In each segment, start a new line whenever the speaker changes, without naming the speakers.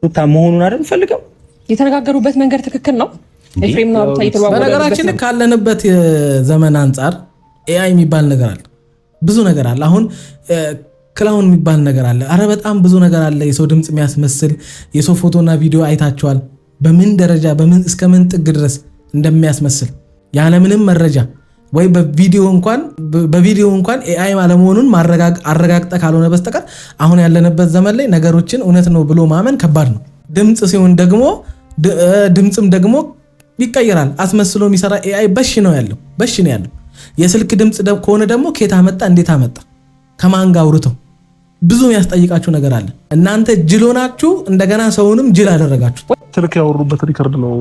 ሩታ መሆኑን አይደል ፈልገው
የተነጋገሩበት መንገድ ትክክል ነው። ኤፍሬም ነው ሩታ የተዋወቁት።
በነገራችን ላይ ካለንበት ዘመን አንፃር ኤአይ የሚባል ነገር አለ፣ ብዙ ነገር አለ። አሁን ክላውን የሚባል ነገር አለ። አረ በጣም ብዙ ነገር አለ። የሰው ድምጽ የሚያስመስል የሰው ፎቶና ቪዲዮ አይታቸዋል። በምን ደረጃ በምን እስከ ምን ጥግ ድረስ እንደሚያስመስል ያለምንም መረጃ ወይ በቪዲዮ እንኳን ኤአይ አለመሆኑን አረጋግጠ ካልሆነ በስተቀር አሁን ያለንበት ዘመን ላይ ነገሮችን እውነት ነው ብሎ ማመን ከባድ ነው። ድምጽ ሲሆን ደግሞ ድምጽም ደግሞ ይቀየራል። አስመስሎ የሚሰራ ኤአይ በሽ ነው ያለው። የስልክ ድምጽ ከሆነ ደግሞ ከየት አመጣ እንዴት አመጣ ከማን ጋር አውርተው ብዙ የሚያስጠይቃችሁ ነገር አለ። እናንተ ጅል ሆናችሁ እንደገና ሰውንም ጅል አደረጋችሁ።
ስልክ ያወሩበት ሪከርድ ነው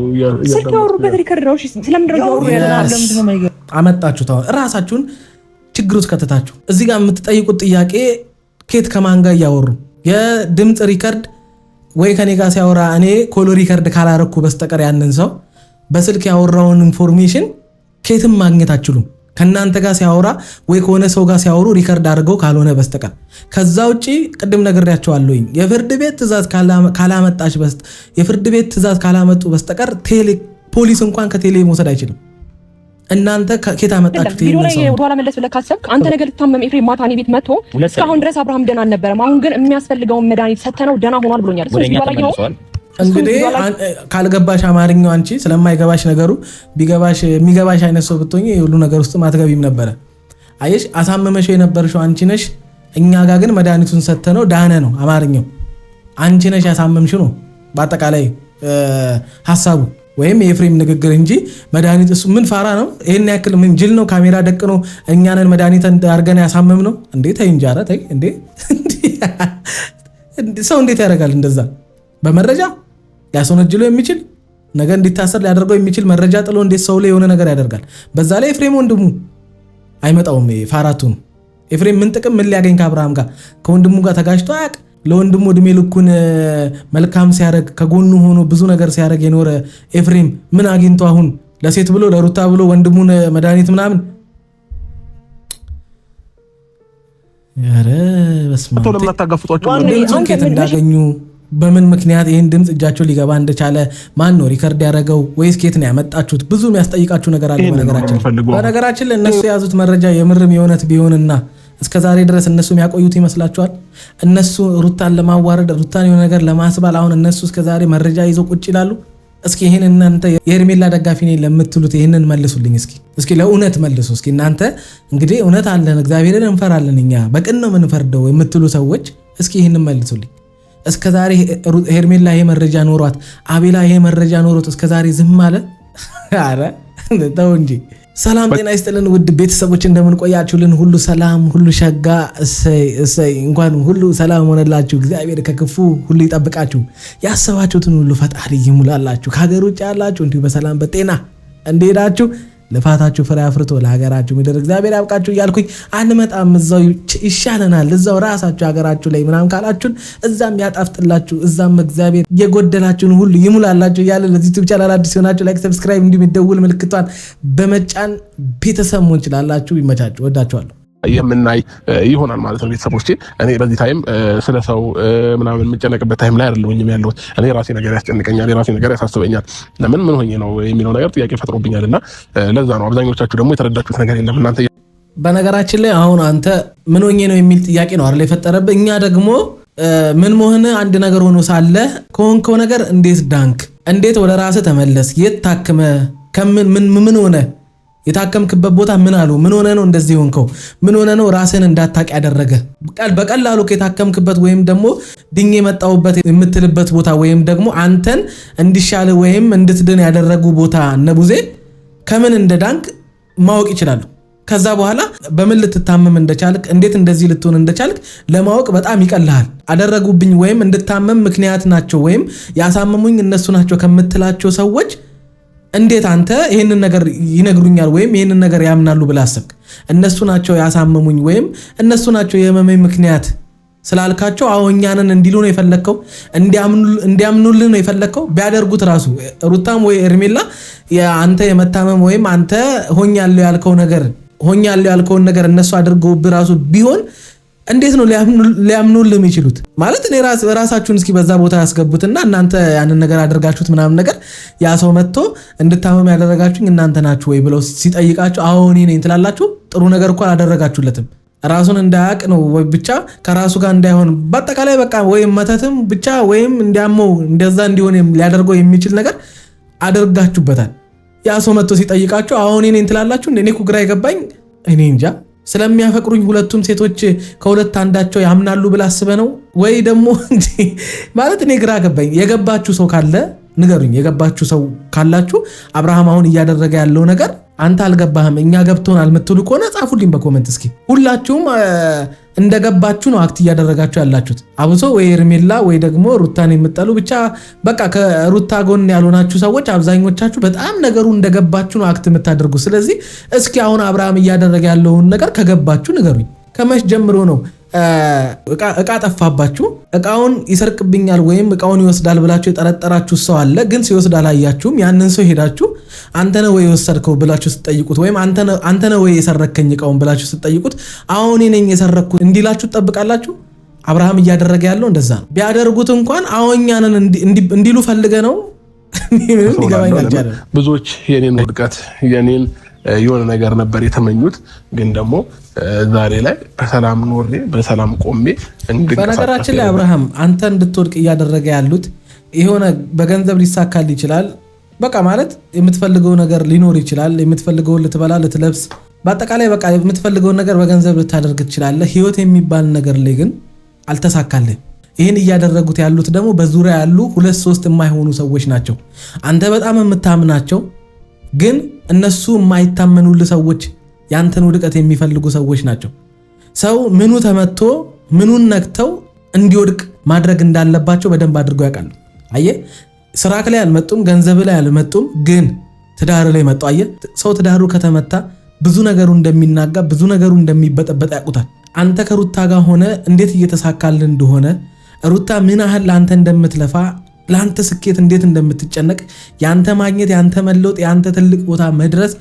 ስለምንድነው ያወሩ ያለው
አመጣችሁ ታው ራሳችሁን ችግር ውስጥ ከተታችሁ። እዚህ ጋር የምትጠይቁት ጥያቄ ከየት ከማን ጋር ያወሩ የድምጽ ሪከርድ ወይ ከኔ ጋር ሲያወራ እኔ ኮል ሪከርድ ካላረኩ በስተቀር ያንን ሰው በስልክ ያወራውን ኢንፎርሜሽን ከየትም ማግኘት አትችሉም። ከናንተ ጋር ሲያወራ ወይ ከሆነ ሰው ጋር ሲያወሩ ሪከርድ አድርገው ካልሆነ በስተቀር ከዛ ውጪ ቅድም ነግሬያቸዋለሁኝ የፍርድ ቤት ትዕዛዝ ካላመጡ በስተቀር ፖሊስ እንኳን ከቴሌ መውሰድ አይችልም። እናንተ ከየት አመጣችሁት?
ቪዲዮ ላይ ወደኋላ መለስ ብለህ ካሰብክ አንተ ነገር ልታመም ኤፍሬም ማታ እኔ ቤት መጥቶ እስካሁን ድረስ አብርሃም ደህና አልነበረም። አሁን ግን የሚያስፈልገውን መድኃኒት ሰተነው ደህና ሆኗል ብሎኛል።
እንግዲህ ካልገባሽ አማርኛው አንቺ ስለማይገባሽ ነገሩ ቢገባሽ የሚገባሽ አይነት ሰው ብትሆኚ ሁሉ ነገር ውስጥ ማትገቢም ነበረ። አየሽ አሳመመሽው የነበርሽው አንቺ ነሽ። እኛ ጋር ግን መድኃኒቱን ሰተነው ዳነ ነው አማርኛው። አንቺ ነሽ ያሳመምሽው ነው በአጠቃላይ ሐሳቡ ወይም የኤፍሬም ንግግር እንጂ መድኃኒት እሱ ምን ፋራ ነው? ይሄን ያክል ምን ጅል ነው? ካሜራ ደቅኖ እኛንን መድኃኒት አድርገን ያሳመም ነው እንዴ? ተይ እንጂ ኧረ ተይ እንዴ! ሰው እንዴት ያደርጋል እንደዛ? በመረጃ ሊያስወነጅለው የሚችል ነገር እንዲታሰር ሊያደርገው የሚችል መረጃ ጥሎ እንዴት ሰው ላይ የሆነ ነገር ያደርጋል? በዛ ላይ ኤፍሬም ወንድሙ አይመጣውም። ፋራቱ ነው ኤፍሬም። ምን ጥቅም ምን ሊያገኝ ከአብርሃም ጋር ከወንድሙ ጋር ተጋጭቶ አያቅ። ለወንድሙ እድሜ ልኩን መልካም ሲያደርግ ከጎኑ ሆኖ ብዙ ነገር ሲያደርግ የኖረ ኤፍሬም ምን አግኝቶ አሁን ለሴት ብሎ ለሩታ ብሎ ወንድሙን መድኃኒት ምናምን ያረ በስመ አብ
ለማታጋፍጧቸው
ድምፁን ከየት እንዳገኙ በምን ምክንያት ይህን ድምፅ እጃቸው ሊገባ እንደቻለ ማን ነው ሪከርድ ያደረገው? ወይስ ከየት ነው ያመጣችሁት? ብዙ የሚያስጠይቃችሁ ነገር አለ። በነገራችን ላይ እነሱ የያዙት መረጃ የምርም የእውነት ቢሆንና እስከዛሬ ድረስ እነሱ የሚያቆዩት ይመስላችኋል? እነሱ ሩታን ለማዋረድ ሩታን የሆነ ነገር ለማስባል አሁን እነሱ እስከዛሬ መረጃ ይዘው ቁጭ ይላሉ። እስኪ ይሄን እናንተ የሄርሜላ ደጋፊ ነኝ ለምትሉት ይሄንን መልሱልኝ። እስኪ ለእውነት መልሱ። እስኪ እናንተ እንግዲህ እውነት አለን እግዚአብሔርን እንፈራለን እኛ በቅን ነው የምንፈርደው የምትሉ ሰዎች እስኪ ይሄንን መልሱልኝ። እስከዛሬ ሄርሜላ ይሄ መረጃ ኖሯት አቤላ ይሄ መረጃ ኖሮት እስከዛሬ ዝም አለ? አረ ተው እንጂ። ሰላም ጤና ይስጥልን ውድ ቤተሰቦች እንደምን ቆያችሁልን? ሁሉ ሰላም ሁሉ ሸጋ እሰይ እንኳን ሁሉ ሰላም ሆነላችሁ። እግዚአብሔር ከክፉ ሁሉ ይጠብቃችሁ። ያሰባችሁትን ሁሉ ፈጣሪ ይሙላላችሁ። ከሀገር ውጭ ያላችሁ እንዲሁ በሰላም በጤና እንደሄዳችሁ ልፋታችሁ ፍሬ አፍርቶ ለሀገራችሁ ምድር እግዚአብሔር ያብቃችሁ እያልኩኝ አንመጣም። እዛው ይሻለናል እዛው ራሳችሁ ሀገራችሁ ላይ ምናምን ካላችሁን እዛም ያጣፍጥላችሁ እዛም እግዚአብሔር የጎደላችሁን ሁሉ ይሙላላችሁ እያለ ለዚህ ዩቲዩብ ቻናል አዲስ ሆናችሁ ላይክ፣ ሰብስክራይብ እንዲሁም የደውል ምልክቷን በመጫን ቤተሰብ መሆን ይችላላችሁ። ይመቻችሁ። ወዳችኋለሁ።
የምናይ ይሆናል ማለት ነው። ቤተሰቦቼ እኔ በዚህ ታይም ስለ ሰው ምናምን የምጨነቅበት ታይም ላይ አይደለሁኝም ያለሁት። እኔ ራሴ ነገር ያስጨንቀኛል፣ የራሴ ነገር ያሳስበኛል። ለምን ምን ሆኜ ነው የሚለው ነገር ጥያቄ ፈጥሮብኛልና ለዛ ነው። አብዛኞቻችሁ ደግሞ የተረዳችሁት ነገር የለም እናንተ።
በነገራችን ላይ አሁን አንተ ምን ሆኜ ነው የሚል ጥያቄ ነው አይደል የፈጠረብህ። እኛ ደግሞ ምን መሆን አንድ ነገር ሆኖ ሳለ ከሆንከው ነገር እንዴት ዳንክ? እንዴት ወደ ራስህ ተመለስ? የት ታክመ ምን ሆነ? የታከምክበት ቦታ ምን አሉ? ምን ሆነ ነው እንደዚህ ሆንከው? ምን ሆነ ነው ራስን እንዳታቅ ያደረገ? በቀላሉ ከታከምክበት ወይም ደግሞ ድኜ መጣውበት የምትልበት ቦታ ወይም ደግሞ አንተን እንዲሻል ወይም እንድትድን ያደረጉ ቦታ ነቡዜ ከምን እንደዳንክ ማወቅ ይችላሉ። ከዛ በኋላ በምን ልትታመም እንደቻልክ እንዴት እንደዚህ ልትሆን እንደቻልክ ለማወቅ በጣም ይቀልሃል። አደረጉብኝ ወይም እንድታመም ምክንያት ናቸው ወይም ያሳመሙኝ እነሱ ናቸው ከምትላቸው ሰዎች እንዴት አንተ ይሄንን ነገር ይነግሩኛል ወይም ይሄንን ነገር ያምናሉ ብለህ አሰብክ? እነሱ ናቸው ያሳመሙኝ ወይም እነሱ ናቸው የህመሜ ምክንያት ስላልካቸው አሁኛንን እንዲሉ ነው የፈለከው? እንዲያምኑልን ነው የፈለከው? ቢያደርጉት ራሱ ሩታም ወይ ሄርሜላ አንተ የመታመም ወይም አንተ ሆኛለሁ ያልከውን ነገር እነሱ አድርገውብህ ራሱ ቢሆን እንዴት ነው ሊያምኑልህ የሚችሉት? ማለት እኔ ራሳችሁን እስኪ በዛ ቦታ ያስገቡትና እናንተ ያንን ነገር አድርጋችሁት ምናምን ነገር ያ ሰው መጥቶ እንድታመም ያደረጋችሁኝ እናንተ ናችሁ ወይ ብለው ሲጠይቃችሁ አዎ እኔ ነኝ ትላላችሁ። ጥሩ ነገር እኮ አላደረጋችሁለትም። ራሱን እንዳያቅ ነው ወይ ብቻ ከራሱ ጋር እንዳይሆን በአጠቃላይ በቃ ወይም መተትም ብቻ ወይም እንዲያመው እንደዛ እንዲሆን ሊያደርገው የሚችል ነገር አደርጋችሁበታል። ያ ሰው መጥቶ ሲጠይቃችሁ አዎ እኔ ነኝ ትላላችሁ። እኔ እኮ ግራ የገባኝ እኔ እንጃ ስለሚያፈቅሩኝ ሁለቱም ሴቶች ከሁለት አንዳቸው ያምናሉ ብላ አስበህ ነው ወይ ደግሞ ማለት እኔ ግራ ገባኝ። የገባችሁ ሰው ካለ ንገሩኝ። የገባችሁ ሰው ካላችሁ አብርሃም አሁን እያደረገ ያለው ነገር አንተ አልገባህም እኛ ገብቶናል የምትሉ ከሆነ ጻፉልኝ በኮሜንት እስኪ። ሁላችሁም እንደገባችሁ ነው አክት እያደረጋችሁ ያላችሁት። አብሶ ወይ ሄርሜላ ወይ ደግሞ ሩታን የምትጠሉ ብቻ በቃ ከሩታ ጎን ያልሆናችሁ ሰዎች አብዛኞቻችሁ በጣም ነገሩ እንደገባችሁ ነው አክት የምታደርጉ። ስለዚህ እስኪ አሁን አብርሃም እያደረገ ያለውን ነገር ከገባችሁ ንገሩኝ። ከመች ጀምሮ ነው እቃ ጠፋባችሁ እቃውን ይሰርቅብኛል ወይም እቃውን ይወስዳል ብላችሁ የጠረጠራችሁ ሰው አለ፣ ግን ሲወስድ አላያችሁም። ያንን ሰው ሄዳችሁ አንተ ነህ ወይ የወሰድከው ብላችሁ ስትጠይቁት ወይም አንተ ነህ ወይ የሰረከኝ እቃውን ብላችሁ ስትጠይቁት አሁን እኔ ነኝ የሰረኩት እንዲላችሁ ትጠብቃላችሁ። አብርሃም እያደረገ ያለው እንደዛ ነው። ቢያደርጉት እንኳን አሁኛንን እንዲሉ ፈልገ ነው።
ብዙዎች የኔን ውድቀት የኔን የሆነ ነገር ነበር የተመኙት፣ ግን ደግሞ ዛሬ ላይ በሰላም ኖሬ በሰላም ቆሜ
በነገራችን ላይ አብርሃም አንተ እንድትወድቅ እያደረገ ያሉት የሆነ በገንዘብ ሊሳካል ይችላል። በቃ ማለት የምትፈልገው ነገር ሊኖር ይችላል። የምትፈልገውን ልትበላ ልትለብስ፣ በአጠቃላይ በቃ የምትፈልገውን ነገር በገንዘብ ልታደርግ ትችላለህ። ህይወት የሚባል ነገር ላይ ግን አልተሳካልህ። ይህን እያደረጉት ያሉት ደግሞ በዙሪያ ያሉ 2-3 የማይሆኑ ሰዎች ናቸው። አንተ በጣም የምታምናቸው ግን እነሱ የማይታመኑልህ ሰዎች፣ ያንተን ውድቀት የሚፈልጉ ሰዎች ናቸው። ሰው ምኑ ተመቶ ምኑን ነክተው እንዲወድቅ ማድረግ እንዳለባቸው በደንብ አድርገው ያውቃሉ። አየህ ስራክ ላይ አልመጡም፣ ገንዘብ ላይ አልመጡም፣ ግን ትዳር ላይ መጡ። አየህ ሰው ትዳሩ ከተመታ ብዙ ነገሩ እንደሚናጋ ብዙ ነገሩ እንደሚበጠበጥ ያውቁታል። አንተ ከሩታ ጋር ሆነ እንዴት እየተሳካልህ እንደሆነ ሩታ ምን ያህል ለአንተ እንደምትለፋ ለአንተ ስኬት እንዴት እንደምትጨነቅ ያንተ ማግኘት ያንተ መለወጥ ያንተ ትልቅ ቦታ መድረስ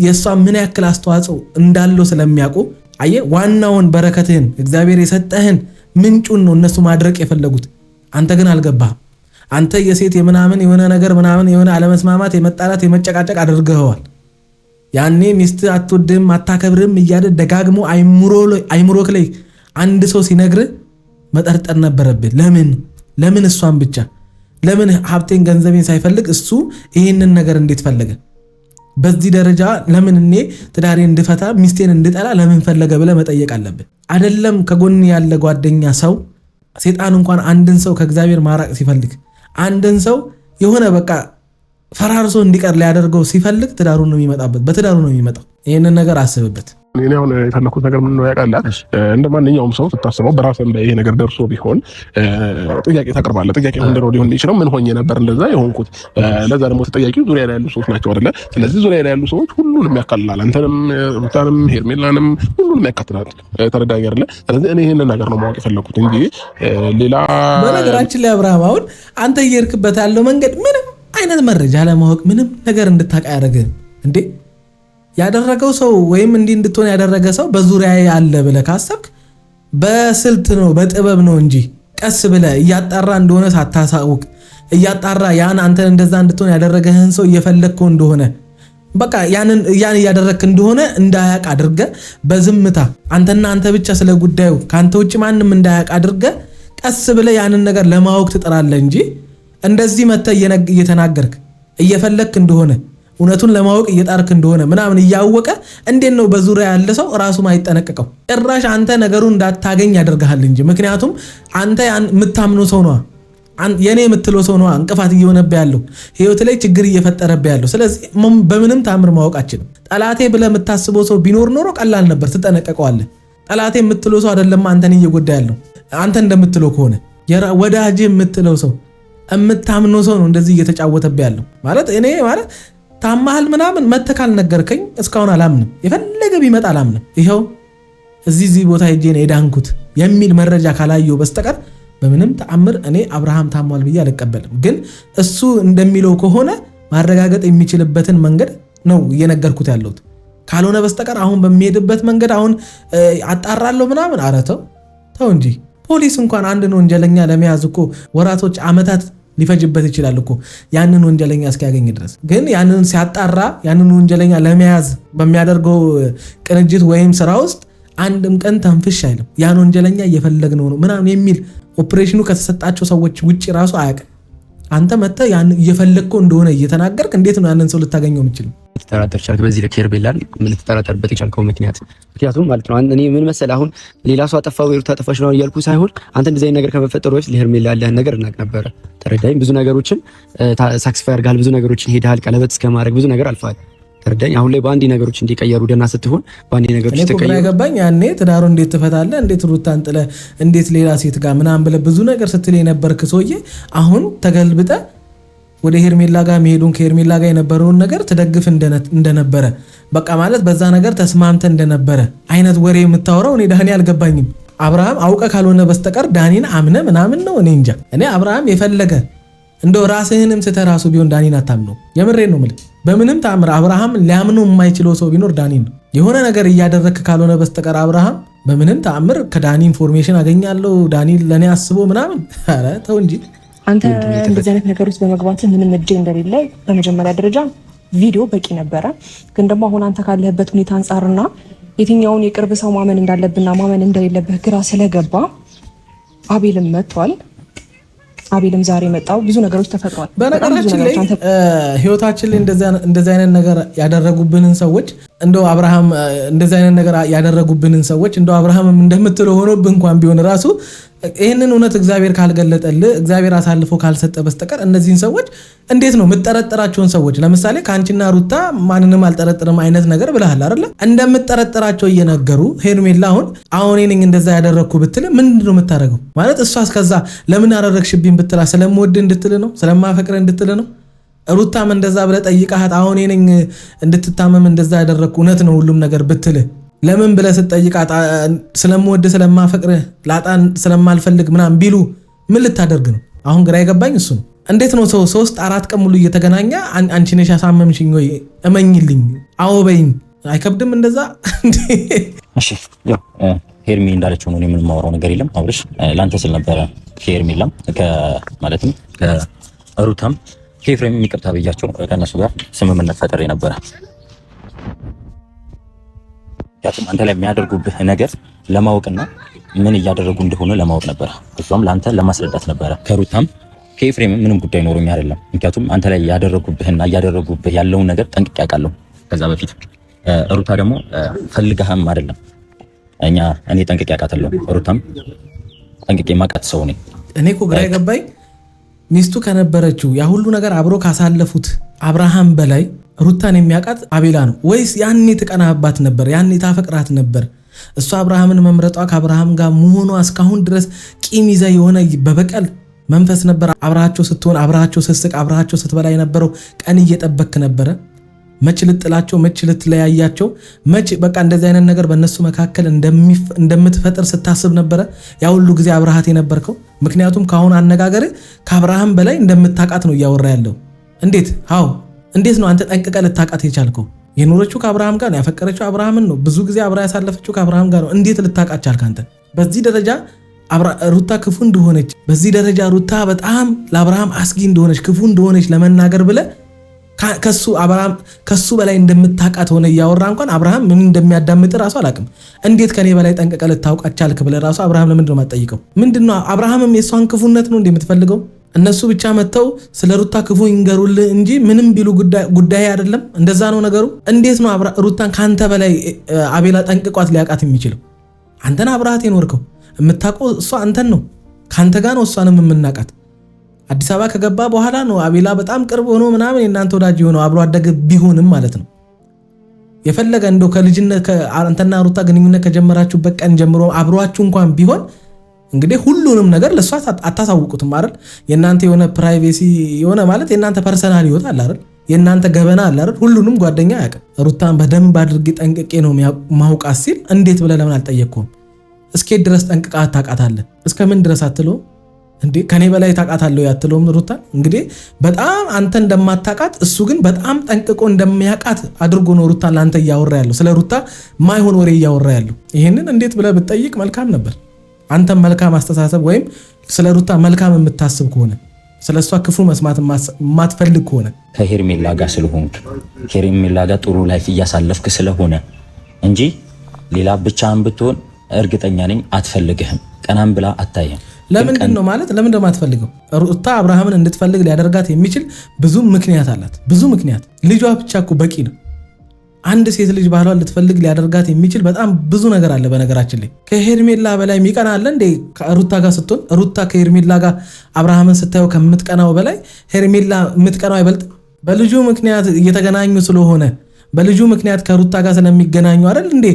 የሷ ምን ያክል አስተዋጽኦ እንዳለው ስለሚያውቁ አየህ ዋናውን በረከትህን እግዚአብሔር የሰጠህን ምንጩን ነው እነሱ ማድረቅ የፈለጉት። አንተ ግን አልገባህም። አንተ የሴት የምናምን የሆነ ነገር ምናምን የሆነ አለመስማማት የመጣላት የመጨቃጨቅ አድርገዋል። ያኔ ሚስት አትወድም አታከብርም እያለ ደጋግሞ አይምሮክ ላይ አንድ ሰው ሲነግርህ መጠርጠር ነበረብህ። ለምን እሷን ብቻ ለምን ሀብቴን ገንዘቤን ሳይፈልግ እሱ ይህንን ነገር እንዴት ፈለገ? በዚህ ደረጃ ለምን እኔ ትዳሬን እንድፈታ ሚስቴን እንድጠላ ለምን ፈለገ ብለህ መጠየቅ አለብህ። አይደለም ከጎን ያለ ጓደኛ ሰው ሴጣን እንኳን አንድን ሰው ከእግዚአብሔር ማራቅ ሲፈልግ አንድን ሰው የሆነ በቃ ፈራርሶ እንዲቀር ሊያደርገው ሲፈልግ ትዳሩን ነው የሚመጣበት፣ በትዳሩ ነው የሚመጣው። ይህንን ነገር አስብበት።
እኔ አሁን የፈለኩት ነገር ምን ነው ያውቃል፣ እንደ ማንኛውም ሰው ስታስበው በራስህ ላይ ይሄ ነገር ደርሶ ቢሆን ጥያቄ ታቀርባለህ። ጥያቄ ምንድነው ሊሆን ይችላል? ምን ሆኜ ነበር እንደዛ የሆንኩት? ለዛ ደግሞ ተጠያቂው ዙሪያ ላይ ያሉ ሰዎች ናቸው አይደለ? ስለዚህ ዙሪያ ላይ ያሉ ሰዎች ሁሉንም ያካልላል። አንተንም፣ ሩታንም፣ ሄርሜላንም ሁሉንም ያካትላል። ተረዳኝ አይደለ? ስለዚህ እኔ ይሄንን ነገር ነው ማወቅ የፈለኩት እንጂ ሌላ።
በነገራችን ላይ አብርሃም አሁን አንተ እየሄድክበት ያለው መንገድ ምንም አይነት መረጃ ለማወቅ ምንም ነገር እንድታውቅ አያደርግህም እንዴ? ያደረገው ሰው ወይም እንዲህ እንድትሆን ያደረገ ሰው በዙሪያ ያለ ብለህ ካሰብክ በስልት ነው በጥበብ ነው እንጂ ቀስ ብለህ እያጣራ እንደሆነ ሳታሳውቅ እያጣራ ያን አንተን እንደዛ እንድትሆን ያደረገህን ሰው እየፈለግከው እንደሆነ በቃ ያን እያደረግክ እንደሆነ እንዳያውቅ አድርገህ በዝምታ አንተና አንተ ብቻ ስለ ጉዳዩ ከአንተ ውጭ ማንም እንዳያውቅ አድርገህ ቀስ ብለህ ያንን ነገር ለማወቅ ትጥራለህ እንጂ እንደዚህ መተህ እየተናገርክ እየፈለግክ እንደሆነ እውነቱን ለማወቅ እየጣርክ እንደሆነ ምናምን እያወቀ እንዴት ነው በዙሪያ ያለ ሰው ራሱ ማይጠነቀቀው? ጭራሽ አንተ ነገሩን እንዳታገኝ ያደርግሃል እንጂ። ምክንያቱም አንተ የምታምነው ሰው ነው፣ የኔ የምትለው ሰው ነው እንቅፋት እየሆነብህ ያለው፣ ህይወት ላይ ችግር እየፈጠረብህ ያለው። ስለዚህ በምንም ታምር ማወቅ አችልም። ጠላቴ ብለህ የምታስበው ሰው ቢኖር ኖሮ ቀላል ነበር፣ ትጠነቀቀዋለህ። ጠላቴ የምትለው ሰው አይደለም አንተን እየጎዳ ያለው። አንተ እንደምትለው ከሆነ ወዳጅ የምትለው ሰው የምታምነው ሰው ነው እንደዚህ እየተጫወተብህ ያለው። ማለት እኔ ማለት ታማሃል ምናምን መተህ ካልነገርከኝ እስካሁን አላምንም። የፈለገ ቢመጣ አላምንም። ይኸው እዚህ ቦታ ሄጄ ነው የዳንኩት የሚል መረጃ ካላየው በስተቀር በምንም ተአምር እኔ አብርሃም ታሟል ብዬ አልቀበልም። ግን እሱ እንደሚለው ከሆነ ማረጋገጥ የሚችልበትን መንገድ ነው እየነገርኩት ያለሁት። ካልሆነ በስተቀር አሁን በሚሄድበት መንገድ አሁን አጣራለሁ ምናምን አረተው ተው እንጂ ፖሊስ እንኳን አንድን ወንጀለኛ ለመያዝ እኮ ወራቶች አመታት ሊፈጅበት ይችላል እኮ ያንን ወንጀለኛ እስኪያገኝ ድረስ። ግን ያንን ሲያጣራ ያንን ወንጀለኛ ለመያዝ በሚያደርገው ቅንጅት ወይም ስራ ውስጥ አንድም ቀን ተንፍሽ አይልም። ያን ወንጀለኛ እየፈለግነው ነው ምናምን የሚል ኦፕሬሽኑ ከተሰጣቸው ሰዎች ውጪ ራሱ አያውቅም። አንተ መጥተህ ያን እየፈለግከው እንደሆነ እየተናገርክ እንዴት ነው ያንን ሰው ልታገኘው የምችለው?
ተጠራጠር ቻልክ በዚህ ለኬርቤላን ምን ልትጠራጠርበት የቻልከው ምክንያቱም ማለት ነው እኔ ምን መሰለህ አሁን ሌላ ሰው አጠፋው ወይ ታጠፋሽ ነው እያልኩ ሳይሆን አንተ እንደዚህ አይነት ነገር ከመፈጠሩ በፊት ለሄርሜላ ያለህን ነገር እናቅ ነበረ። ተረዳኝ። ብዙ ነገሮችን ሳክስፋይ አድርጋል፣ ብዙ ነገሮችን ሄደሃል፣ ቀለበት እስከማድረግ ብዙ ነገር አልፈሃል። ተረዳኝ። አሁን ላይ በአንዲ ነገሮች እንዲቀየሩ ደና ስትሆን በአንዲ ነገሮች ተቀየሩ። እኔ ገባኝ። ያኔ ትዳሩ እንዴት ትፈታለህ፣ እንዴት ሩታን ጥለህ እንዴት ሌላ ሴት ጋር ምናምን ብለህ ብዙ ነገር ስትል የነበርክ ሰውዬ አሁን ተገልብጠህ ወደ ሄርሜላ ጋር መሄዱን ከሄርሜላ ጋር የነበረውን ነገር ትደግፍ እንደነበረ በቃ ማለት በዛ ነገር ተስማምተ እንደነበረ አይነት ወሬ የምታወራው እኔ ዳኒ አልገባኝም። አብርሃም አውቀ ካልሆነ በስተቀር ዳኒን አምነ ምናምን ነው እኔ እንጃ። እኔ አብርሃም የፈለገ እንደው ራስህንም ስተራሱ ቢሆን ዳኒን አታምነው። የምሬን ነው የምልህ። በምንም ተአምር አብርሃም ሊያምነው የማይችለው ሰው ቢኖር ዳኒን ነው። የሆነ ነገር እያደረክ ካልሆነ በስተቀር አብርሃም በምንም ተአምር ከዳኒ ኢንፎርሜሽን አገኛለሁ ዳኒ ለኔ አስቦ ምናምን ኧረ ተው እንጂ
አንተ እንደዚህ አይነት ነገር ውስጥ በመግባት ምንም እጄ እንደሌለ በመጀመሪያ ደረጃ ቪዲዮ በቂ ነበረ። ግን ደግሞ አሁን አንተ ካለህበት ሁኔታ አንጻርና የትኛውን የቅርብ ሰው ማመን እንዳለብና ማመን እንደሌለብህ ግራ ስለገባ አቤልም መጥቷል። አቤልም ዛሬ መጣው። ብዙ ነገሮች ተፈጥሯል።
በነገራችን ላይ ህይወታችን ላይ እንደዚህ አይነት ነገር ያደረጉብንን ሰዎች እንደው አብርሃም እንደዚህ አይነት ነገር ያደረጉብንን ሰዎች እንደው አብርሃምም እንደምትለው ሆኖብህ እንኳን ቢሆን ራሱ ይህንን እውነት እግዚአብሔር ካልገለጠልህ እግዚአብሔር አሳልፎ ካልሰጠ በስተቀር እነዚህን ሰዎች እንዴት ነው የምትጠረጥራቸውን ሰዎች ለምሳሌ ከአንቺና ሩታ ማንንም አልጠረጥርም አይነት ነገር ብለሃል አይደለ? እንደምትጠረጥራቸው እየነገሩ ሄርሜላ አሁን እኔ እንደዛ ያደረግኩ ብትል ምንድን ነው የምታደርገው? ማለት እሷ እስከዛ ለምን አደረግሽብኝ ብትላ ስለምወድ እንድትል ነው? ስለማፈቅር እንድትል ነው? ሩታም እንደዛ ብለህ ጠይቃት አሁን እኔ እንድትታመም እንደዛ ያደረግኩ እውነት ነው ሁሉም ነገር ብትል ለምን ብለህ ስትጠይቃት ስለምወድ ስለማፈቅር ላጣን ስለማልፈልግ ምናምን ቢሉ ምን ልታደርግ ነው? አሁን ግራ የገባኝ እሱ ነው። እንዴት ነው ሰው 3-4 ቀን ሙሉ እየተገናኘ አንቺ ነሽ ያሳመምሽኝ ወይ እመኝልኝ አዎ በይኝ አይከብድም እንደዛ?
እሺ ያው ሄርሜ እንዳለችው ነው ምንም ማወራው ነገር የለም። አብርሽ ላንተ ስል ነበረ ከሄርሜላም ማለትም ከሩታም ከኤፍሬም ይቅርታ ብያቸው ከነሱ ጋር ስምምነት ፈጥሬ ነበረ። ያቱም አንተ ላይ የሚያደርጉብህ ነገር ለማወቅና ምን እያደረጉ እንደሆነ ለማወቅ ነበር። እሷም ለአንተ ለማስረዳት ነበረ። ከሩታም ከኤፍሬም ምንም ጉዳይ ኖሮኝ አይደለም። ምክንያቱም አንተ ላይ ያደረጉብህና እያደረጉብህ ያለውን ነገር ጠንቅቄ አውቃለሁ ከዛ በፊት። ሩታ ደግሞ ፈልጋህም አይደለም እኔ ጠንቅቄ አውቃታለሁ። ሩታም ጠንቅቄ የማውቃት ሰው ነኝ።
እኔ እኮ ግራ የገባኝ ሚስቱ ከነበረችው ያ ሁሉ ነገር አብሮ ካሳለፉት አብርሃም በላይ ሩታን የሚያውቃት አቤላ ነው ወይስ ያኔ ትቀናባት ነበር? ያኔ ታፈቅራት ነበር? እሷ አብርሃምን መምረጧ ከአብርሃም ጋር መሆኗ እስካሁን ድረስ ቂም ይዛ የሆነ በበቀል መንፈስ ነበር አብራቸው ስትሆን አብራቸው ስትስቅ አብራቸው ስትበላ የነበረው ቀን እየጠበክ ነበረ? መች ልጥላቸው መች ልትለያያቸው መች በቃ እንደዚህ አይነት ነገር በእነሱ መካከል እንደምትፈጥር ስታስብ ነበረ ያ ሁሉ ጊዜ አብርሃት የነበርከው? ምክንያቱም ከአሁን አነጋገር ከአብርሃም በላይ እንደምታውቃት ነው እያወራ ያለው። እንዴት ነው አንተ ጠንቅቀህ ልታውቃት የቻልከው? የኖረችው ከአብርሃም ጋር ነው፣ ያፈቀረችው አብርሃምን ነው፣ ብዙ ጊዜ አብራ ያሳለፈችው ከአብርሃም ጋር ነው። እንዴት ልታውቃት ቻልክ አንተ? በዚህ ደረጃ ሩታ ክፉ እንደሆነች፣ በዚህ ደረጃ ሩታ በጣም ለአብርሃም አስጊ እንደሆነች ክፉ እንደሆነች ለመናገር ብለህ ከሱ በላይ እንደምታውቃት ሆነ እያወራ እንኳን አብርሃም ምን እንደሚያዳምጥ ራሱ አላውቅም። እንዴት ከኔ በላይ ጠንቅቀህ ልታውቃት ቻልክ ብለህ ራሱ አብርሃም ለምንድን ነው የማትጠይቀው? ምንድነው አብርሃምም የሷን ክፉነት ነው እንደምትፈልገው? እነሱ ብቻ መተው ስለ ሩታ ክፉ ይንገሩልህ እንጂ ምንም ቢሉ ጉዳይ አይደለም። እንደዛ ነው ነገሩ። እንዴት ነው ሩታን ካንተ በላይ አቤላ ጠንቅቋት ሊያውቃት የሚችለው? አንተን አብርሃት የኖርከው የምታውቀው እሷ አንተን ነው። ካንተ ጋር ነው እሷንም የምናውቃት። አዲስ አበባ ከገባ በኋላ ነው አቤላ በጣም ቅርብ ሆኖ ምናምን የእናንተ ወዳጅ ሆኖ አብሮ አደግ ቢሆንም ማለት ነው። የፈለገ እንደው ከልጅነት አንተና ሩታ ግንኙነት ከጀመራችሁበት ቀን ጀምሮ አብሯችሁ እንኳን ቢሆን እንግዲህ ሁሉንም ነገር ለሷ አታሳውቁትም አይደል? የእናንተ የሆነ ፕራይቬሲ የሆነ ማለት የእናንተ ፐርሰናል ህይወት አለ አይደል? የእናንተ ገበና አለ አይደል? ሁሉንም ጓደኛ ያውቃል። ሩታን በደንብ አድርጌ ጠንቅቄ ነው ማውቃት ሲል እንዴት ብለህ ለምን አልጠየቅኩም? እስኬት ድረስ ጠንቅቃ ታውቃታለህ? እስከምን ድረስ አትለው እንዴ? ከኔ በላይ ታውቃታለህ ያትለውም ሩታ እንግዲህ በጣም አንተ እንደማታውቃት እሱ ግን በጣም ጠንቅቆ እንደሚያውቃት አድርጎ ነው ሩታ ለአንተ እያወራ ያለው። ስለ ሩታ ማይሆን ወሬ እያወራ ያለው። ይሄንን እንዴት ብለህ ብትጠይቅ መልካም ነበር። አንተ መልካም አስተሳሰብ ወይም ስለ ሩታ መልካም የምታስብ ከሆነ ስለ እሷ ክፉ መስማት የማትፈልግ ከሆነ
ከሄርሜላ ጋር ስለሆንክ ሄርሜላ ጋር ጥሩ ላይፍ እያሳለፍክ ስለሆነ እንጂ ሌላ ብቻህን ብትሆን እርግጠኛ ነኝ አትፈልግህም። ቀናም ብላ አታይህም።
ለምንድን ነው ማለት ለምንድን ነው የማትፈልገው? ሩታ አብርሃምን እንድትፈልግ ሊያደርጋት የሚችል ብዙ ምክንያት አላት። ብዙ ምክንያት። ልጇ ብቻ እኮ በቂ ነው። አንድ ሴት ልጅ ባህሏን ልትፈልግ ሊያደርጋት የሚችል በጣም ብዙ ነገር አለ። በነገራችን ላይ ከሄርሜላ በላይ የሚቀና አለ እንዴ? ከሩታ ጋር ስትሆን ሩታ ከሄርሜላ ጋር አብርሃምን ስታየው ከምትቀናው በላይ ሄርሜላ የምትቀናው አይበልጥ? በልጁ ምክንያት እየተገናኙ ስለሆነ በልጁ ምክንያት ከሩታ ጋር ስለሚገናኙ አይደል እንዴ?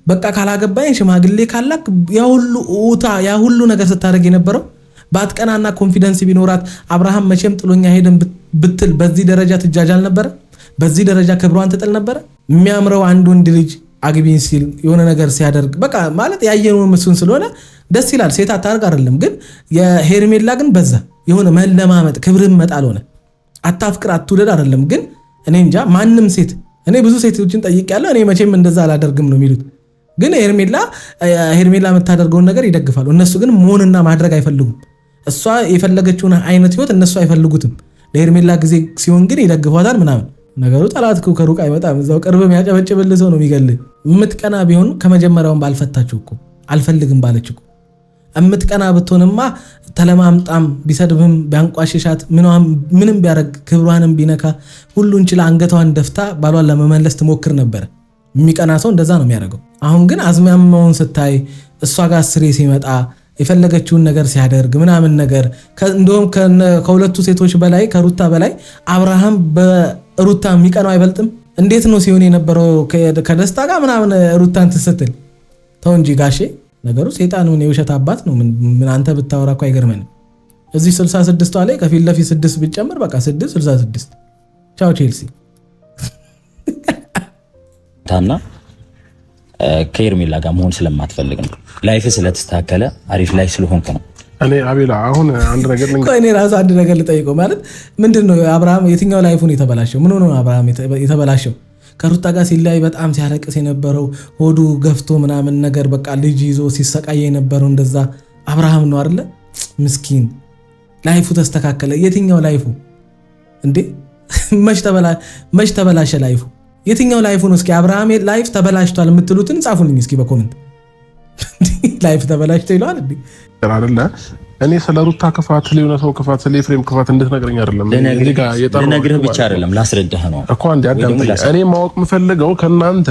በቃ ካላገባኝ ሽማግሌ ካላክ ያ ሁሉ ነገር ስታደርግ የነበረው ባትቀናና ኮንፊደንስ ቢኖራት አብርሃም መቼም ጥሎኛ ሄደን ብትል በዚህ ደረጃ ትጃጃል ነበረ? በዚህ ደረጃ ክብሯን ትጥል ነበረ? የሚያምረው አንድ ወንድ ልጅ አግቢኝ ሲል የሆነ ነገር ሲያደርግ በቃ ማለት ያየነው እሱን ስለሆነ ደስ ይላል። ሴት አታርግ አይደለም ግን የሄርሜላ ግን በዛ የሆነ መለማመጥ ክብርን መጣል ሆነ። አታፍቅር አትውደድ አይደለም ግን እኔ እንጃ ማንም ሴት እኔ ብዙ ሴቶችን ጠይቄያለሁ። እኔ መቼም እንደዛ አላደርግም ነው የሚሉት። ግን ሄርሜላ የምታደርገውን ነገር ይደግፋሉ። እነሱ ግን መሆንና ማድረግ አይፈልጉም። እሷ የፈለገችውን አይነት ህይወት እነሱ አይፈልጉትም። ለሄርሜላ ጊዜ ሲሆን ግን ይደግፏታል ምናምን። ነገሩ ጠላት ከሩቅ አይመጣም። እዛው ቅርብ የሚያጨበጭብል ሰው ነው የሚገልህ። የምትቀና ቢሆን ከመጀመሪያውን ባልፈታችሁ እኮ አልፈልግም ባለች እኮ። የምትቀና ብትሆንማ ተለማምጣም ቢሰድብም ቢያንቋሽሻት ምንም ቢያደርግ ክብሯንም ቢነካ ሁሉን ችላ አንገቷን ደፍታ ባሏን ለመመለስ ትሞክር ነበር። የሚቀና ሰው እንደዛ ነው የሚያደርገው። አሁን ግን አዝማሚያውን ስታይ እሷ ጋር ስሬ ሲመጣ የፈለገችውን ነገር ሲያደርግ ምናምን ነገር እንደውም ከሁለቱ ሴቶች በላይ ከሩታ በላይ አብርሃም በሩታ የሚቀናው አይበልጥም? እንዴት ነው ሲሆን የነበረው ከደስታ ጋር ምናምን ሩታን ትስትል ተው እንጂ ጋሼ። ነገሩ ሴጣኑን የውሸት አባት ነው። ምን አንተ ብታወራ እኮ አይገርመንም። እዚህ 66 ላይ ከፊት ለፊት 6 ብትጨምር በቃ 6 66። ቻው ቼልሲ።
ታና ከሄርሜላ ጋር መሆን ስለማትፈልግ ነው። ላይፍ ስለተስተካከለ አሪፍ ላይ ስለሆንክ ነው።
እኔ አቤላ አሁን አንድ ነገር
እኔ ራሱ አንድ ነገር ልጠይቀው። ማለት ምንድነው አብርሃም የትኛው ላይፉን የተበላሸው? ምን ሆኖ ነው አብርሃም የተበላሸው? ከሩታ ጋር ሲላይ በጣም ሲያለቅስ የነበረው ሆዱ ገፍቶ ምናምን ነገር በቃ ልጅ ይዞ ሲሰቃይ የነበረው እንደዛ አብርሃም ነው አይደለ? ምስኪን ላይፉ ተስተካከለ። የትኛው ላይፉ እንዴ? መች ተበላሸ ላይፉ? የትኛው ላይፉ ነው? እስኪ አብርሃም ላይፍ ተበላሽቷል የምትሉትን ጻፉልኝ እስኪ በኮሜንት። ላይፍ ተበላሽቶ ይለዋል እንዴ?
አይደለ? እኔ ስለ ሩታ ክፋት፣ ስለሆነ ሰው ክፋት፣ ስለ ኤፍሬም ክፋት እንድትነግረኝ አይደለም።
ልነግርህ ብቻ አይደለም ላስረዳህ ነው
እኮ አንዴ አዳምጠኝ። እኔ ማወቅ የምፈልገው ከናንተ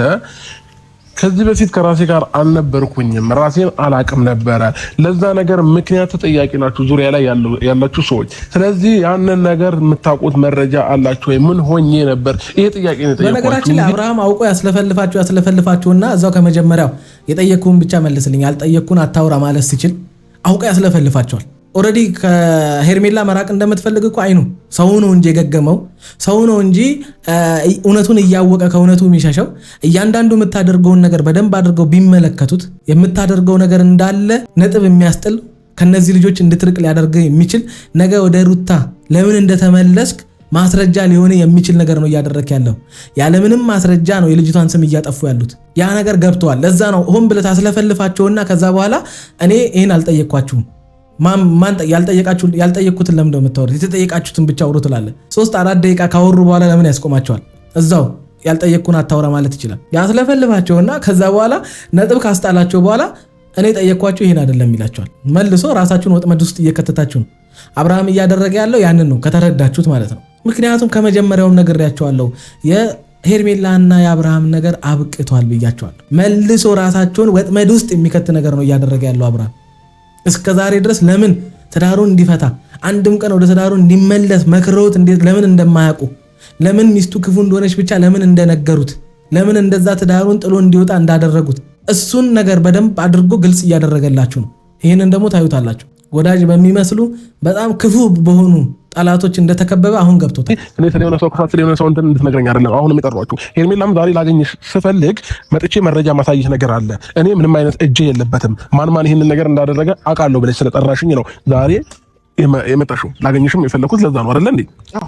ከዚህ በፊት ከራሴ ጋር አልነበርኩኝም፣ ራሴን አላቅም ነበረ። ለዛ ነገር ምክንያት ተጠያቂ ናችሁ ዙሪያ ላይ ያላችሁ ሰዎች። ስለዚህ ያንን ነገር የምታውቁት መረጃ አላችሁ ወይ? ምን ሆኜ ነበር? ይሄ ጥያቄ ነው የጠየቅኩት።
በነገራችን ላይ አብርሃም አውቆ ያስለፈልፋችሁና እዛው ከመጀመሪያው የጠየቅኩህን ብቻ መልስልኝ፣ ያልጠየቅኩህን አታውራ ማለት ሲችል አውቆ ያስለፈልፋቸዋል። ኦልሬዲ ከሄርሜላ መራቅ እንደምትፈልግ እኮ አይኑ ሰው ነው እንጂ የገገመው ሰው ነው እንጂ እውነቱን እያወቀ ከእውነቱ የሚሸሸው። እያንዳንዱ የምታደርገውን ነገር በደንብ አድርገው ቢመለከቱት የምታደርገው ነገር እንዳለ ነጥብ የሚያስጥል ከነዚህ ልጆች እንድትርቅ ሊያደርግ የሚችል ነገ ወደ ሩታ ለምን እንደተመለስክ ማስረጃ ሊሆን የሚችል ነገር ነው እያደረክ ያለው። ያለምንም ማስረጃ ነው የልጅቷን ስም እያጠፉ ያሉት። ያ ነገር ገብተዋል። ለዛ ነው ሆን ብለህ ታስለፈልፋቸውና ከዛ በኋላ እኔ ይሄን አልጠየቅኳችሁም ማን ያልጠየቅኩትን ለምን ነው የምታወሩት? የተጠየቃችሁትን ብቻ አውሩ ትላለህ። 3-4 ደቂቃ ካወሩ በኋላ ለምን ያስቆማቸዋል? እዛው ያልጠየቅኩን አታውራ ማለት ይችላል። ያስለፈልፋቸውና ከዛ በኋላ ነጥብ ካስጣላቸው በኋላ እኔ ጠየቅኳችሁ ይሄን አይደለም ይላቸዋል። መልሶ ራሳችሁን ወጥመድ ውስጥ እየከተታችሁ ነው። አብርሃም እያደረገ ያለው ያንን ነው ከተረዳችሁት ማለት ነው። ምክንያቱም ከመጀመሪያውም ነግሬያቸዋለሁ የሄርሜላና የአብርሃም ነገር አብቅቷል ብያቸዋለሁ። መልሶ ራሳቸውን ወጥመድ ውስጥ የሚከት ነገር ነው እያደረገ ያለው አብርሃም። እስከ ዛሬ ድረስ ለምን ትዳሩን እንዲፈታ አንድም ቀን ወደ ትዳሩ እንዲመለስ መክረውት እንዴት ለምን እንደማያውቁ ለምን ሚስቱ ክፉ እንደሆነች ብቻ ለምን እንደነገሩት ለምን እንደዛ ትዳሩን ጥሎ እንዲወጣ እንዳደረጉት እሱን ነገር በደንብ አድርጎ ግልጽ እያደረገላችሁ ነው። ይህንን ደግሞ ታዩታላችሁ። ወዳጅ በሚመስሉ በጣም ክፉ በሆኑ ጠላቶች እንደተከበበ አሁን ገብቶታል።
እኔ ስለሆነ ሰው ክፋት ስለሆነ ሰው እንትን እንድትነግረኝ አይደለም አሁን የጠራችሁ። ሄርሜላም ዛሬ ላገኝሽ ስፈልግ መጥቼ መረጃ ማሳየሽ ነገር አለ። እኔ ምንም አይነት እጄ የለበትም። ማን ይሄንን ነገር እንዳደረገ አውቃለሁ ብለሽ ስለጠራሽኝ ነው ዛሬ የመጣሽው። ላገኝሽም የፈለኩት ለዛ ነው አይደል እንዴ?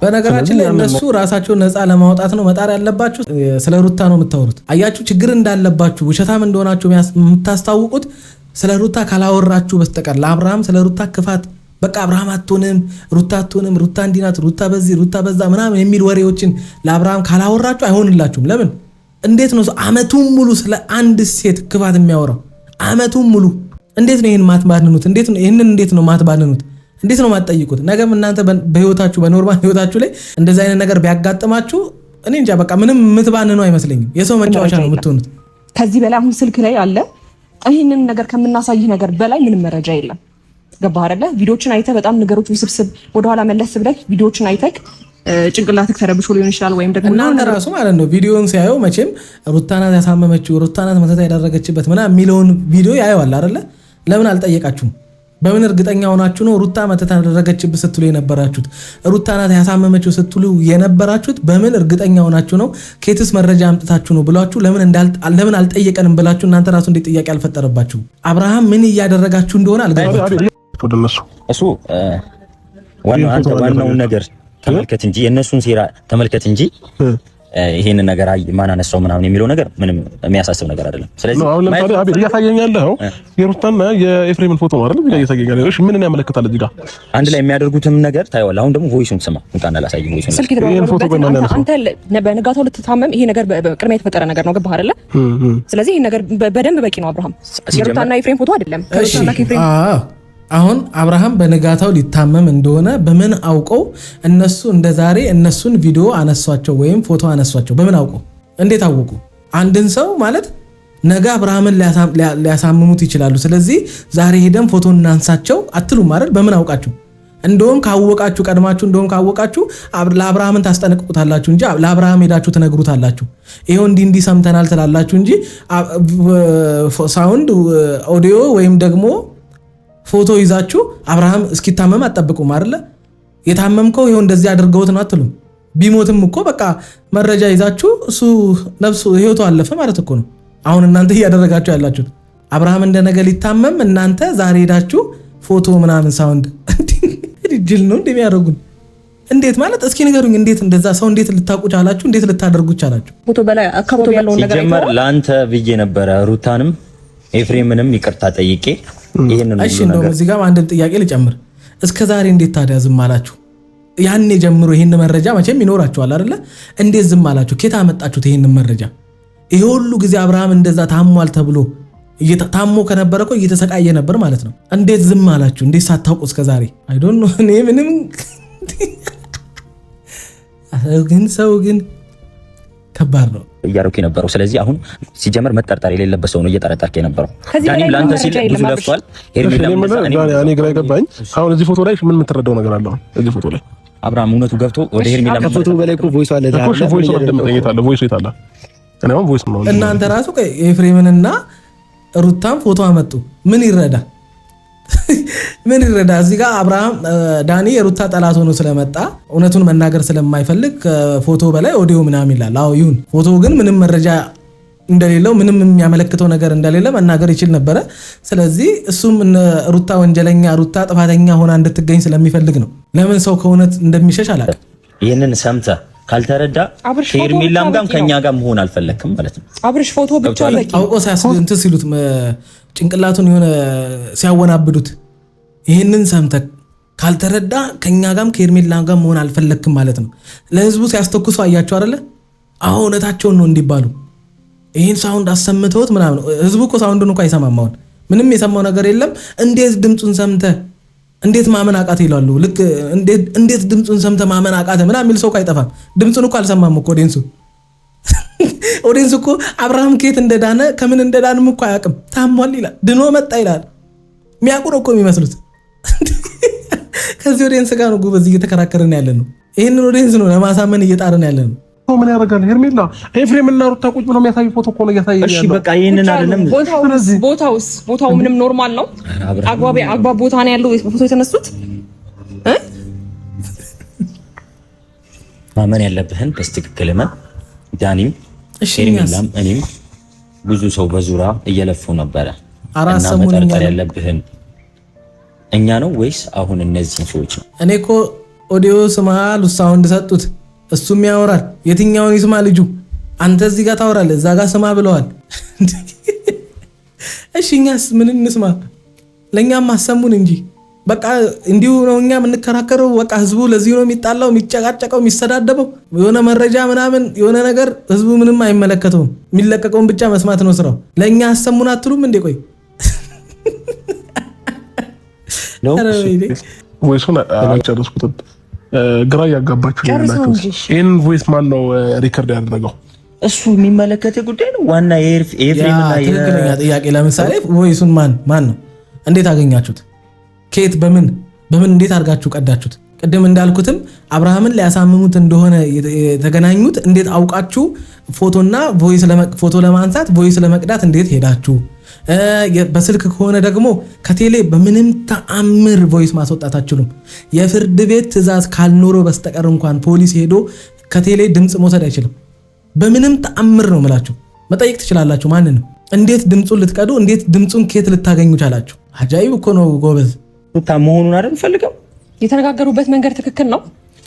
በነገራችን ላይ እነሱ ራሳቸውን ነፃ ለማውጣት ነው መጣር ያለባችሁ። ስለ ሩታ ነው የምታወሩት። አያችሁ ችግር እንዳለባችሁ ውሸታም እንደሆናችሁ የምታስታውቁት ስለ ሩታ ካላወራችሁ በስተቀር ለአብርሃም ስለ ሩታ ክፋት በቃ አብርሃም አትሆንም፣ ሩታ አትሆንም፣ ሩታ እንዲህ ናት፣ ሩታ በዚህ ሩታ በዛ ምናምን የሚል ወሬዎችን ለአብርሃም ካላወራችሁ አይሆንላችሁም። ለምን? እንዴት ነው አመቱን ሙሉ ስለ አንድ ሴት ክፋት የሚያወራው? አመቱን ሙሉ እንዴት ነው ይሄን ማትባንኑት? እንዴት ነው ማትባንኑት? እንዴት ነው ማትጠይቁት? ነገም እናንተ በህይወታችሁ በኖርማል ህይወታችሁ ላይ እንደዚህ አይነት ነገር ቢያጋጥማችሁ እኔ እንጃ በቃ ምንም የምትባንኑ አይመስለኝም። የሰው መጫወቻ ነው የምትሆኑት።
ከዚህ በላይ አሁን ስልክ ላይ አለ። ይህንን ነገር ከምናሳይህ ነገር በላይ ምንም መረጃ የለም። ገባህ አይደለ? ቪዲዮችን አይተህ በጣም ነገሮች ውስብስብ ወደኋላ መለስ ብለህ ቪዲዮችን አይተህ ጭንቅላትህ ተረብሾ ሊሆን ይችላል። ወይም ደግሞ
እናንተ ራሱ ማለት ነው ቪዲዮን ሲያየው መቼም ሩታ ናት ያሳመመችው፣ ሩታ ናት መተት ያደረገችበት ምናምን የሚለውን ቪዲዮ ያየዋል አይደለ? ለምን አልጠየቃችሁም? በምን እርግጠኛ ሆናችሁ ነው ሩታ መተት ያደረገችበት ስትሉ የነበራችሁት? ሩታ ናት ያሳመመችው ስትሉ የነበራችሁት በምን እርግጠኛ ሆናችሁ ነው? ከየትስ መረጃ አምጥታችሁ ነው ብላችሁ ለምን አልጠየቀንም ብላችሁ እናንተ ራሱ እንዴት ጥያቄ አልፈጠረባችሁ? አብርሃም ምን እያደረጋችሁ እንደሆነ አልገባችሁ።
እሱ ዋናውን ነገር ተመልከት እንጂ የእነሱን ሴራ ተመልከት እንጂ ይሄንን ነገር ማን አነሳው ምናምን የሚለው ነገር ምንም የሚያሳስብ ነገር አይደለም። ስለዚህ
አሁን ለምሳሌ አቤል እያሳየኛለሁ የሩታና የኤፍሬምን ፎቶ ማለት ነው እያሳየኛለሁ። እሺ ምን ያመለክታል? እዚህ ጋር
አንድ ላይ የሚያደርጉትም ነገር ታይዋለህ። አሁን ደግሞ ቮይሱን ስማ እንኳን አላሳየኝ ቮይሱን
ስልክ ይደረጋል። አንተ በንጋታው ልትታመም ይሄ ነገር በቅድሚያ የተፈጠረ ነገር ነው። ገባህ አይደለ? ስለዚህ ይሄ ነገር በደንብ በቂ ነው። አብርሃም የሩታና የኤፍሬም ፎቶ አይደለም። ከሩታና ከኤፍሬም
አሁን አብርሃም በንጋታው ሊታመም እንደሆነ በምን አውቀው እነሱ እንደዛሬ እነሱን ቪዲዮ አነሷቸው ወይም ፎቶ አነሷቸው? በምን አውቀው? እንዴት አወቁ? አንድን ሰው ማለት ነገ አብርሃምን ሊያሳምሙት ይችላሉ። ስለዚህ ዛሬ ሄደን ፎቶ እናንሳቸው አትሉም ማለት በምን አውቃችሁ? እንደውም ካወቃችሁ ቀድማችሁ እንደውም ካወቃችሁ ለአብርሃምን ታስጠነቅቁታላችሁ እንጂ ለአብርሃም ሄዳችሁ ትነግሩታላችሁ። ይሄው እንዲህ ሰምተናል ትላላችሁ እንጂ ሳውንድ ኦዲዮ ወይም ደግሞ ፎቶ ይዛችሁ አብርሃም እስኪታመም አትጠብቁም አይደለ? የታመምከው ይሄው እንደዚህ አድርገውት ነው አትሉም። ቢሞትም እኮ በቃ መረጃ ይዛችሁ እሱ ነፍሱ ህይወቱ አለፈ ማለት እኮ ነው። አሁን እናንተ እያደረጋችሁ ያላችሁት አብርሃም እንደነገ ሊታመም እናንተ ዛሬ ሄዳችሁ ፎቶ ምናምን ሳውንድ ጅል ነው እንደሚያደርጉን። እንዴት ማለት እስኪ ንገሩኝ። እንዴት እንደዛ ሰው እንዴት ልታውቁ ቻላችሁ? እንዴት ልታደርጉ ቻላችሁ?
ፎቶ በላይ አካውንቶ ያለውን ነገር
ሲጀመር ለአንተ ብዬ ነበረ ሩታንም ኤፍሬምንም ይቅርታ ጠይቄ ይሄንን
እሺ እንደውም እዚህ ጋር አንድ ጥያቄ ልጨምር። እስከ ዛሬ እንዴት ታዲያ ዝም አላችሁ? ያኔ ጀምሮ ይሄን መረጃ መቼም ይኖራችኋል አይደለ? እንዴት ዝም አላችሁ? ከየት አመጣችሁት ይሄን መረጃ? ይሄ ሁሉ ጊዜ አብርሃም እንደዛ ታሟል ተብሎ ታሞ ከነበረ እኮ እየተሰቃየ ነበር ማለት ነው። እንዴት ዝም አላችሁ? እንዴት ሳታውቁ እስከ ዛሬ? አይ ዶንት ኖ እኔ ምንም ሰው ግን ከባድ ነው
እያደረኩ የነበረው። ስለዚህ አሁን ሲጀመር መጠርጠር የሌለበት ሰው ነው እየጠረጠርክ የነበረው። ዳኒም ለአንተ ሲል ብዙ ለፍቷል።
እኔ ግራ የገባኝ አሁን እዚህ ፎቶ ላይ ምን የምትረዳው ነገር አለ? እዚህ ፎቶ ላይ
አብርሃም እውነቱ ገብቶ ወደ ሄርሜላ
ከፎቶ በላይ እኮ ቮይስ አለ።
ቮይስ የት አለ?
እናንተ ራሱ ኤፍሬምንና ሩታም ፎቶ አመጡ። ምን ይረዳ? ምን ይረዳ? እዚህ ጋር አብርሃም ዳኒ የሩታ ጠላት ሆኖ ስለመጣ እውነቱን መናገር ስለማይፈልግ ፎቶ በላይ ኦዲዮ ምናምን ይላል። አዎ ይሁን። ፎቶ ግን ምንም መረጃ እንደሌለው ምንም የሚያመለክተው ነገር እንደሌለ መናገር ይችል ነበረ። ስለዚህ እሱም ሩታ ወንጀለኛ ሩታ ጥፋተኛ ሆና እንድትገኝ ስለሚፈልግ ነው። ለምን ሰው ከእውነት እንደሚሸሽ አላውቅም።
ይህንን ሰምተህ ካልተረዳ ከሄርሜላም ጋር ከኛ ጋር መሆን አልፈለክም ማለት ነው።
አብርሽ ፎቶ ብቻ በቂ
አውቆ እንትን ሲሉት ጭንቅላቱን የሆነ ሲያወናብዱት ይህንን ሰምተህ ካልተረዳ ከኛ ጋርም ከሄርሜላም ጋር መሆን አልፈለክም ማለት ነው። ለህዝቡ ሲያስተኩሱ አያቸው አይደለ? አሁን እውነታቸውን ነው እንዲባሉ ይህን ሳውንድ አሰምተውት ምናምን። ህዝቡ እኮ ሳውንዱን እኮ አይሰማም። አሁን ምንም የሰማው ነገር የለም። እንዴት ድምፁን ሰምተህ እንዴት ማመን አቃተ ይላሉ። ልክ እንዴት ድምፁን ሰምተህ ማመን አቃተ ምናምን የሚል ሰው እኮ አይጠፋም። ድምፁን እኮ አልሰማም እኮ ኦዲየንሱ እኮ አብርሃም ከየት እንደዳነ ከምን እንደዳንም እኮ አያውቅም። ታሟል ይላል፣ ድኖ መጣ ይላል። የሚያውቁ ነው እኮ የሚመስሉት። ከዚህ ኦዲየንስ ጋር ነው ጉበዝ እየተከራከርን ያለ ነው። ይህንን ኦዲየንስ ነው ለማሳመን እየጣርን ያለ ነው።
ምን ያደርጋል? ሄርሜላ ኤፍሬም እና ሩታ ቁጭ ብለው የሚያሳይ ፎቶ እኮ ነው እያሳየኝ ያለው።
እሺ በቃ ይሄንን አይደለም።
ቦታው ምንም ኖርማል ነው። አግባብ ቦታ ነው ያለው ፎቶ የተነሱት።
ማመን ያለብህን በስትክክል ማን ዳኒም ሄርሜላም እኔም ብዙ ሰው በዙሪያ እየለፉ ነበረ እና መጠርጠር ያለብህን እኛ ነው ወይስ አሁን እነዚህ ሰዎች ነው?
እኔ እኮ ኦዲዮ ስማል ሳውንድ ሰጡት፣ እሱም ያወራል። የትኛውን ይስማ ልጁ? አንተ እዚህ ጋር ታወራለህ፣ እዛ ጋር ስማ ብለዋል። እሺ እኛስ ምን እንስማ? ለእኛም አሰሙን እንጂ በቃ እንዲሁ ነው እኛ የምንከራከረው። በቃ ህዝቡ ለዚህ ነው የሚጣላው፣ የሚጨቃጨቀው፣ የሚሰዳደበው። የሆነ መረጃ ምናምን የሆነ ነገር ህዝቡ ምንም አይመለከተውም። የሚለቀቀውን ብቻ መስማት ነው ስራው። ለእኛ አሰሙን አትሉም እንዴ? ቆይ
ቮይሱን አልጨረስኩትም። ግራ እያጋባችሁ ያላችሁ ይህን ቮይስ ማን ነው ሪከርድ ያደረገው?
እሱ የሚመለከት ጉዳይ ነው። ዋና የኤፍሬምና
ትክክለኛ ጥያቄ። ለምሳሌ ቮይሱን ማን ነው? እንዴት አገኛችሁት? ከየት በምን እንዴት አድርጋችሁ ቀዳችሁት? ቅድም እንዳልኩትም አብርሃምን ሊያሳምሙት እንደሆነ የተገናኙት እንዴት አውቃችሁ? ፎቶ ለማንሳት ቮይስ ለመቅዳት እንዴት ሄዳችሁ? በስልክ ከሆነ ደግሞ ከቴሌ በምንም ተአምር ቮይስ ማስወጣት አትችሉም። የፍርድ ቤት ትዕዛዝ ካልኖረው በስተቀር እንኳን ፖሊስ ሄዶ ከቴሌ ድምፅ መውሰድ አይችልም። በምንም ተአምር ነው የምላችሁ። መጠየቅ ትችላላችሁ ማንንም። እንዴት ድምፁን ልትቀዱ? እንዴት ድምፁን ከየት ልታገኙ ቻላችሁ? አጃይብ እኮ ነው ጎበዝ።
ሩታ መሆኑን አይደል ፈልገው
የተነጋገሩበት መንገድ ትክክል ነው።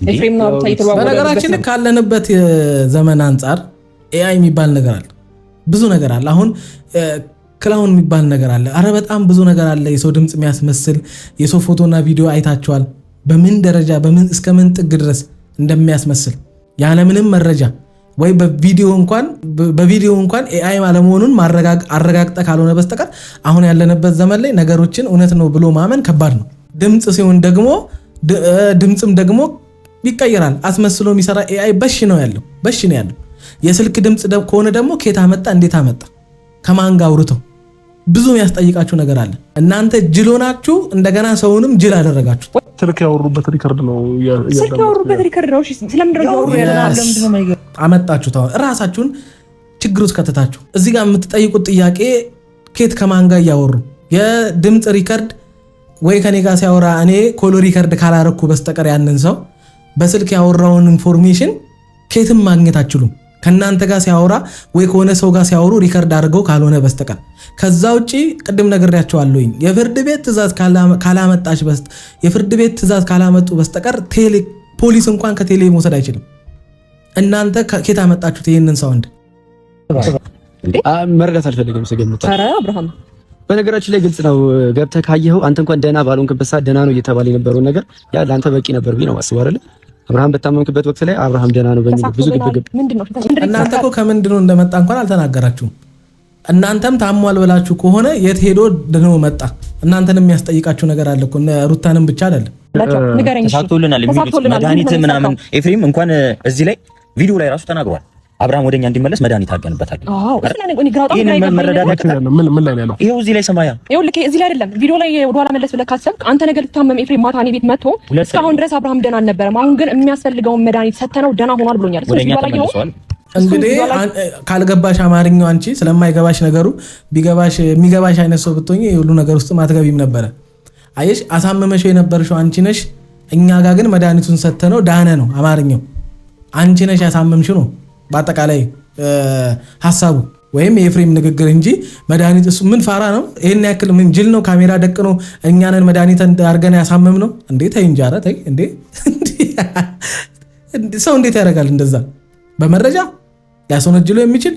ኤፍሬም ነው ሩታ ይተዋወቁ።
በነገራችን ካለንበት ዘመን አንጻር ኤአይ የሚባል ነገር አለ፣ ብዙ ነገር አለ። አሁን ክላውን የሚባል ነገር አለ። አረ በጣም ብዙ ነገር አለ። የሰው ድምፅ የሚያስመስል የሰው ፎቶና ቪዲዮ አይታችኋል? በምን ደረጃ እስከ ምን ጥግ ድረስ እንደሚያስመስል ያለምንም መረጃ ወይ በቪዲዮ እንኳን ኤአይ አለመሆኑን አረጋግጠ ካልሆነ በስተቀር አሁን ያለንበት ዘመን ላይ ነገሮችን እውነት ነው ብሎ ማመን ከባድ ነው። ድምፅ ሲሆን ደግሞ ድምፅም ደግሞ ይቀየራል። አስመስሎ የሚሰራ ኤአይ በሽ ነው ያለው። የስልክ ድምፅ ከሆነ ደግሞ ከየት አመጣ? እንዴት አመጣ? ከማን ጋር አውርተው? ብዙ የሚያስጠይቃችሁ ነገር አለ። እናንተ ጅል ሆናችሁ እንደገና ሰውንም ጅል አደረጋችሁ።
ስልክ ያወሩበት ሪከርድ ነው።
አመጣችሁት። አሁን እራሳችሁን ችግር ውስጥ ከተታችሁ። እዚህ ጋር የምትጠይቁት ጥያቄ ኬት ከማን ጋር እያወሩ? የድምፅ ሪከርድ ወይ ከኔ ጋር ሲያወራ እኔ ኮሎ ሪከርድ ካላረኩ በስተቀር ያንን ሰው በስልክ ያወራውን ኢንፎርሜሽን ኬትም ማግኘት አትችሉም። ከናንተ ጋር ሲያወራ ወይ ከሆነ ሰው ጋር ሲያወሩ ሪከርድ አድርገው ካልሆነ በስተቀር። ከዛ ውጪ ቅድም ነግሬያቸዋለሁኝ የፍርድ ቤት ትዕዛዝ ካላመጡ በስተቀር ፖሊስ እንኳን ከቴሌ መውሰድ አይችልም። እናንተ ከኬት አመጣችሁት ይሄንን ሳውንድ?
መረዳት አልፈልግም ስገምት።
ኧረ አብርሃም
በነገራችን ላይ ግልጽ ነው። ገብተህ ካየኸው አንተ እንኳን ደህና ባልሆንክበት ሰዓት ደህና ነው እየተባለ የነበረውን ነገር ያ ለአንተ በቂ ነበር ብዬ ነው የማስበው አይደል? አብርሃም በታመምክበት ወቅት ላይ አብርሃም ደህና ነው በሚል ብዙ ግብግብ።
እናንተ እኮ ከምንድነው እንደመጣ እንኳን አልተናገራችሁም። እናንተም ታሟል ብላችሁ ከሆነ የት ሄዶ ነው መጣ? እናንተንም የሚያስጠይቃችሁ ነገር አለ እኮ ሩታንም ብቻ አይደለም።
ተሳክቶልናል የሚሉት መድኃኒት ምናምን ኤፍሬም እንኳን እዚህ ላይ ቪዲዮ ላይ ራሱ ተናግሯል። አብርሃም ወደኛ እንዲመለስ መድኃኒት አድርገንበታል።
ምን ላይ ነው?
ይኸው እዚህ ላይ ሰማያ፣
ይኸውልህ እዚህ ላይ አይደለም ቪዲዮ ላይ ወደኋላ መለስ ብለህ ካሰብክ አንተ ነገር ልታመም ኤፍሬም ማታ እኔ ቤት መጥቶ እስካሁን ድረስ አብርሃም ደህና አልነበረም። አሁን ግን የሚያስፈልገውን መድኃኒት ሰተነው ደህና ሆኗል ብሎኛል።
ወደኛ ተመልሷል።
እንግዲህ ካልገባሽ አማርኛው አንቺ ስለማይገባሽ ነገሩ ቢገባሽ የሚገባሽ አይነት ሰው ብትሆኚ ሁሉ ነገር ውስጥ ማትገቢም ነበረ። አየሽ አሳመመሽው የነበርሽው አንቺ ነሽ። እኛ ጋር ግን መድኃኒቱን ሰተነው ዳነ ነው አማርኛው። አንቺ ነሽ ያሳመምሽው ነው በአጠቃላይ ሀሳቡ ወይም የኤፍሬም ንግግር እንጂ መድኃኒት እሱ ምን ፋራ ነው? ይሄን ያክል ምን ጅል ነው? ካሜራ ደቅ ነው እኛንን መድኃኒት አድርገን ያሳመም ነው እንዴ? ተይ እንጂ ኧረ ተይ እንዴ! ሰው እንዴት ያደርጋል እንደዛ? በመረጃ ሊያስወነጅለው የሚችል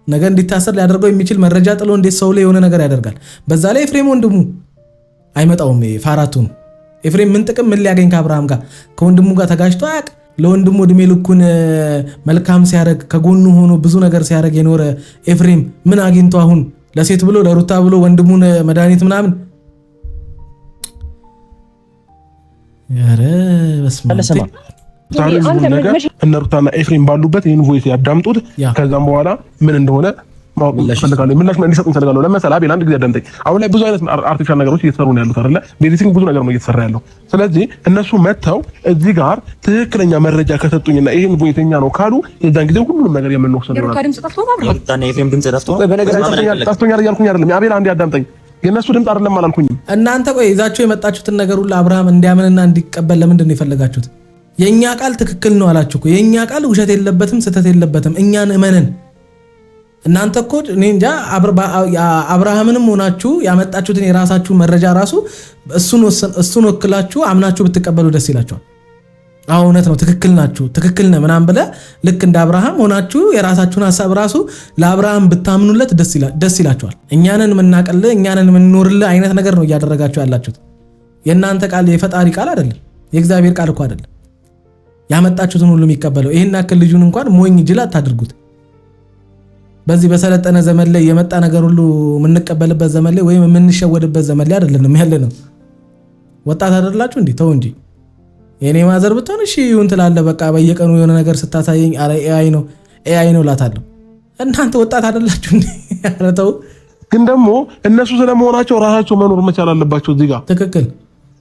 ነገ እንዲታሰር ሊያደርገው የሚችል መረጃ ጥሎ እንዴት ሰው ላይ የሆነ ነገር ያደርጋል? በዛ ላይ ኤፍሬም ወንድሙ አይመጣውም። ፋራቱ ነው ኤፍሬም። ምን ጥቅም ምን ሊያገኝ ከአብርሃም ጋር ከወንድሙ ጋር ተጋጭቶ አያውቅ። ለወንድሙ እድሜ ልኩን መልካም ሲያደርግ ከጎኑ ሆኖ ብዙ ነገር ሲያደርግ የኖረ ኤፍሬም ምን አግኝቶ አሁን ለሴት ብሎ ለሩታ ብሎ ወንድሙን መድኃኒት ምናምን? ያረ በስመ
እነ ሩታና ኤፍሬም ባሉበት ይህን ቮይስ ያዳምጡት። ከዛም በኋላ ምን እንደሆነ ምላሽ እንዲሰጡኝ ፈልጋለሁ። ለምሳሌ አቤል አንድ ጊዜ አዳምጠኝ። አሁን ላይ ብዙ አይነት አርቲፊሻል ነገሮች እየተሰሩ ነው ያሉት አይደለ? በኤዲቲንግ ብዙ ነገር ነው እየተሰራ ያለው። ስለዚህ እነሱ መጥተው እዚህ ጋር ትክክለኛ መረጃ ከሰጡኝና ይሄን ቮይስኛ ነው ካሉ የዛን ጊዜ ሁሉም ነገር የምንወስደው ነው። ጠፍቶኛል እያልኩኝ አይደለም። አቤል አንዴ አዳምጠኝ። የእነሱ ድምፅ አይደለም አላልኩኝም።
እናንተ ቆይ ይዛችሁ የመጣችሁትን ነገር ሁሉ አብርሃም እንዲያምንና እንዲቀበል ለምንድን ነው የፈለጋችሁት? የእኛ ቃል ትክክል ነው አላችሁ እኮ። የእኛ ቃል ውሸት የለበትም ስህተት የለበትም። እኛን እመነን። እናንተ እኮ እኔ እንጃ አብርሃምንም ሆናችሁ ያመጣችሁትን የራሳችሁ መረጃ ራሱ እሱን ወክላችሁ አምናችሁ ብትቀበሉ ደስ ይላችኋል። እውነት ነው፣ ትክክል ናችሁ፣ ትክክል ነህ ምናምን ብለህ ልክ እንደ አብርሃም ሆናችሁ የራሳችሁን ሀሳብ ራሱ ለአብርሃም ብታምኑለት ደስ ይላችኋል። እኛንን የምናቀልህ እኛንን የምንኖርልህ አይነት ነገር ነው እያደረጋችሁ ያላችሁት። የእናንተ ቃል የፈጣሪ ቃል አይደለም፣ የእግዚአብሔር ቃል እኮ አይደለም ያመጣችሁትን ሁሉ የሚቀበለው። ይህን ያክል ልጁን እንኳን ሞኝ ጅል አታድርጉት። በዚህ በሰለጠነ ዘመን ላይ የመጣ ነገር ሁሉ የምንቀበልበት ዘመን ላይ ወይም የምንሸወድበት ዘመን ላይ አይደለም ያለ ነው። ወጣት አይደላችሁ እንዴ? ተው እንጂ የኔ ማዘር ብትሆን እሺ ይሁን ትላለህ። በቃ በየቀኑ የሆነ ነገር ስታሳየኝ አረ ኤአይ ነው ላታለሁ። እናንተ ወጣት አይደላችሁ እንዴ? ኧረ ተው።
ግን ደግሞ እነሱ ስለመሆናቸው ራሳቸው መኖር መቻል አለባቸው እዚህ ጋር።
ትክክል።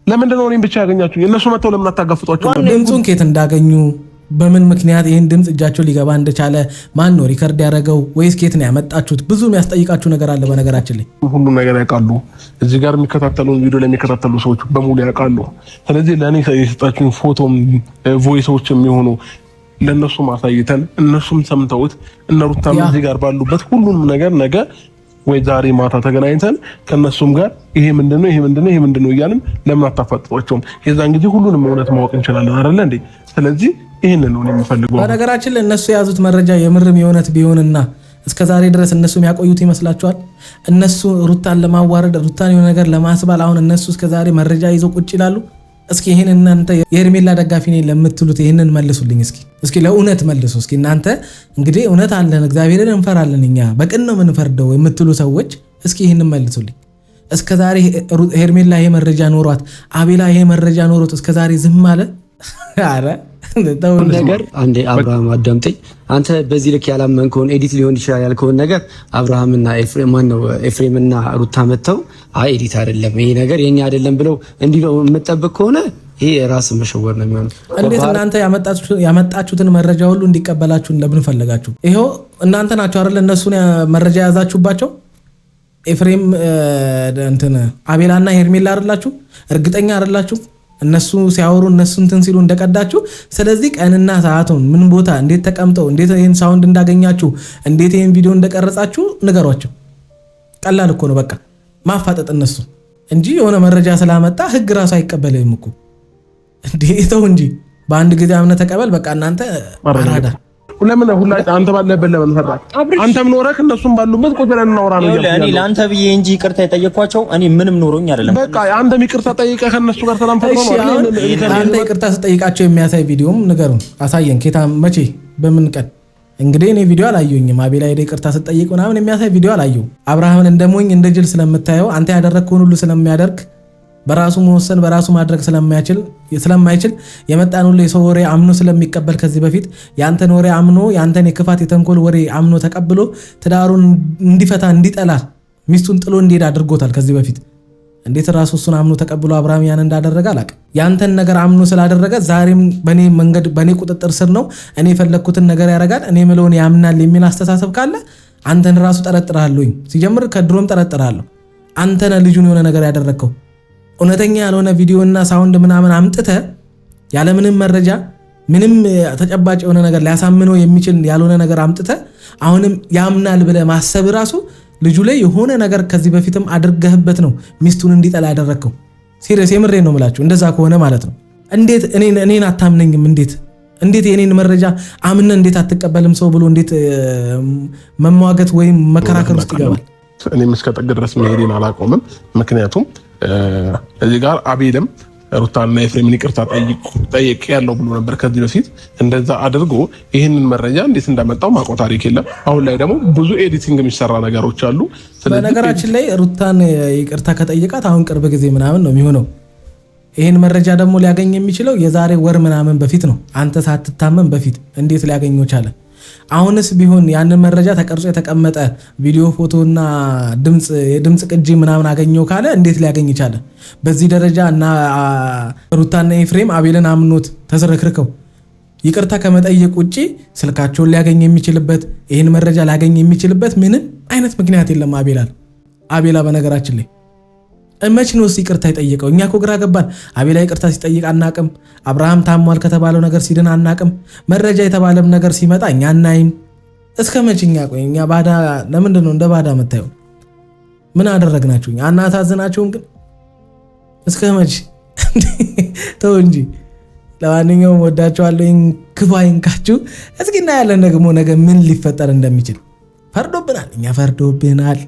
ለምንድን ነው እኔም ብቻ ያገኛችሁ? እነሱ መተው ለምን አታጋፍጧቸው?
ድምፁን ከየት እንዳገኙ በምን ምክንያት ይህን ድምፅ እጃቸው ሊገባ እንደቻለ ማን ነው ሪከርድ ያደረገው? ወይስ ከየት ነው ያመጣችሁት? ብዙ የሚያስጠይቃችሁ ነገር አለ። በነገራችን ላይ
ሁሉ ነገር ያውቃሉ። እዚህ ጋር የሚከታተሉን ቪዲዮ ለሚከታተሉ ሰዎች በሙሉ ያውቃሉ። ስለዚህ ለእኔ የሰጣችሁን ፎቶም ቮይሶች የሚሆኑ ለእነሱ ማሳይተን እነሱም ሰምተውት እነ ሩታም እዚህ ጋር ባሉበት ሁሉንም ነገር ነገ ወይ ዛሬ ማታ ተገናኝተን ከነሱም ጋር ይሄ ምንድነው እያልን ለምን አታፋጥጧቸውም? የዛን ጊዜ ሁሉንም እውነት ማወቅ እንችላለን አይደለ እንዴ? ስለዚህ ይሄንን ነው የምፈልገው።
በነገራችን ላይ እነሱ የያዙት መረጃ የምርም የእውነት ቢሆንና እስከ ዛሬ ድረስ እነሱ የሚያቆዩት ይመስላችኋል? እነሱ ሩታን ለማዋረድ ሩታን የሆነ ነገር ለማስባል አሁን እነሱ እስከ ዛሬ መረጃ ይዘው ቁጭ ይላሉ? እስኪ ይሄን እናንተ የሄርሜላ ደጋፊ ነኝ ለምትሉት ይሄንን መልሱልኝ። እስኪ ለእውነት መልሱ። እስኪ እናንተ እንግዲህ እውነት አለን እግዚአብሔርን እንፈራለን እኛ በቅን ነው የምንፈርደው የምትሉ ሰዎች እስኪ ይሄንን መልሱልኝ። እስከ ዛሬ ሄርሜላ ይሄ መረጃ ኖሯት አቤላ ይሄ መረጃ ኖሮት እስከ ዛሬ ዝም አለ? አረ
ነገር አንዴ አብርሃም አዳምጠኝ። አንተ በዚህ ልክ ያላመንከውን ኤዲት ሊሆን ይችላል ያልከውን ነገር አብርሃምና ኤፍሬምና ሩታ መተው አይ ኤዲት አይደለም ይሄ ነገር የኛ አይደለም ብለው እንዲህ ነው የምጠብቅ ከሆነ ይሄ ራስ መሸወር ነው የሚሆነው።
እንዴት እናንተ ያመጣችሁትን መረጃ ሁሉ እንዲቀበላችሁን ለምን ፈለጋችሁ? ይሄው እናንተ ናችሁ አይደል እነሱን መረጃ ያዛችሁባቸው። ኤፍሬም እንትን አቤላና ሄርሜላ አይደላችሁ? እርግጠኛ አይደላችሁ? እነሱ ሲያወሩ እነሱ እንትን ሲሉ እንደቀዳችሁ። ስለዚህ ቀንና ሰዓቱን ምን ቦታ እንዴት ተቀምጠው እንዴት ይሄን ሳውንድ እንዳገኛችሁ እንዴት ይሄን ቪዲዮ እንደቀረጻችሁ ንገሯቸው። ቀላል እኮ ነው በቃ ማፋጠጥ እነሱ እንጂ የሆነ መረጃ ስላመጣ ህግ ራሱ አይቀበልም እኮ እንዴተው እንጂ በአንድ ጊዜ አምነ ተቀበል። በቃ እናንተ አራዳ
ለምን ሁላችሁ አንተ ባለበት ለምን ፈራ? አንተም ኖረህ እነሱም ባሉበት ቁጭ ብለን እናውራ ነው ያለው።
እኔ ለአንተ ብዬ እንጂ ይቅርታ የጠየኳቸው እኔ ምንም ኖሮኝ አይደለም።
በቃ አንተም ይቅርታ ጠይቀህ ከነሱ ጋር ሰላም ፈጥሮ ነው።
አንተ ይቅርታ ስጠይቃቸው የሚያሳይ ቪዲዮም ንገሩን፣ አሳየን። ኬታ መቼ በምን ቀን? እንግዲህ እኔ ቪዲዮ አላየሁኝም። አቤላ ሄደ ይቅርታ ስጠይቅ ምናምን የሚያሳይ ቪዲዮ አላየሁም። አብርሃምን እንደሞኝ እንደ ጅል ስለምታየው አንተ ያደረግከውን ሁሉ ስለሚያደርግ በራሱ መወሰን በራሱ ማድረግ ስለማይችል የመጣን ሁሉ የሰው ወሬ አምኖ ስለሚቀበል ከዚህ በፊት ያንተን ወሬ አምኖ ያንተን የክፋት የተንኮል ወሬ አምኖ ተቀብሎ ትዳሩን እንዲፈታ እንዲጠላ ሚስቱን ጥሎ እንዲሄድ አድርጎታል። ከዚህ በፊት እንዴት ራሱ እሱን አምኖ ተቀብሎ አብርሃም ያን እንዳደረገ አላውቅም። ያንተን ነገር አምኖ ስላደረገ ዛሬም በኔ መንገድ በኔ ቁጥጥር ስር ነው፣ እኔ የፈለግኩትን ነገር ያደርጋል፣ እኔ ምለውን ያምናል የሚል አስተሳሰብ ካለ አንተን ራሱ ጠረጥራለሁኝ። ሲጀምር ከድሮም ጠረጥራለሁ። አንተነ ልጁን የሆነ ነገር ያደረግከው እውነተኛ ያልሆነ ቪዲዮና ሳውንድ ምናምን አምጥተ ያለምንም መረጃ ምንም ተጨባጭ የሆነ ነገር ሊያሳምነው የሚችል ያልሆነ ነገር አምጥተ አሁንም ያምናል ብለ ማሰብ ራሱ ልጁ ላይ የሆነ ነገር ከዚህ በፊትም አድርገህበት ነው ሚስቱን እንዲጠላ ያደረግከው። ሲሪየስ የምሬን ነው የምላችሁ። እንደዛ ከሆነ ማለት ነው እንዴት እኔን አታምነኝም? እንዴት የኔን መረጃ አምነ እንዴት አትቀበልም? ሰው ብሎ እንዴት መሟገት ወይም መከራከር ውስጥ ይገባል?
እኔም እስከ ጥግ ድረስ መሄዴን አላቆምም። ምክንያቱም እዚህ ጋር አቤልም ሩታና ኤፍሬምን ይቅርታ ጠይቅ ያለው ብሎ ነበር ከዚህ በፊት። እንደዛ አድርጎ ይህንን መረጃ እንዴት እንዳመጣው ማቆ ታሪክ የለም። አሁን ላይ ደግሞ ብዙ ኤዲቲንግ የሚሰራ ነገሮች አሉ።
በነገራችን ላይ ሩታን ይቅርታ ከጠይቃት አሁን ቅርብ ጊዜ ምናምን ነው የሚሆነው። ይህን መረጃ ደግሞ ሊያገኝ የሚችለው የዛሬ ወር ምናምን በፊት ነው። አንተ ሳትታመም በፊት እንዴት ሊያገኘው ቻለ? አሁንስ ቢሆን ያንን መረጃ ተቀርጾ የተቀመጠ ቪዲዮ፣ ፎቶና የድምፅ ቅጂ ምናምን አገኘው ካለ እንዴት ሊያገኝ ይቻለ? በዚህ ደረጃ እና ሩታና ኤፍሬም አቤልን አምኖት ተዝረክርከው ይቅርታ ከመጠየቅ ውጪ ስልካቸውን ሊያገኝ የሚችልበት ይህን መረጃ ሊያገኝ የሚችልበት ምንም አይነት ምክንያት የለም። አቤላ በነገራችን ላይ መች ነው ይቅርታ የጠየቀው? እኛ እኮ ግራ ገባን። አቤላ ይቅርታ ሲጠይቅ አናቅም። አብርሃም ታሟል ከተባለው ነገር ሲድን አናቅም። መረጃ የተባለም ነገር ሲመጣ እኛ አናይም። እስከ መች እኛ ቆይ እኛ ባዳ ለምንድን ነው እንደ ባዳ መታየው? ምን አደረግናችሁ? አናታዝናችሁም? ግን እስከ መች ተው እንጂ ለማንኛውም ወዳችኋለሁ። ክፉ አይንካችሁ። እስኪ እናያለን ደግሞ ነገ ምን ሊፈጠር እንደሚችል። ፈርዶብናል፣ እኛ ፈርዶብናል።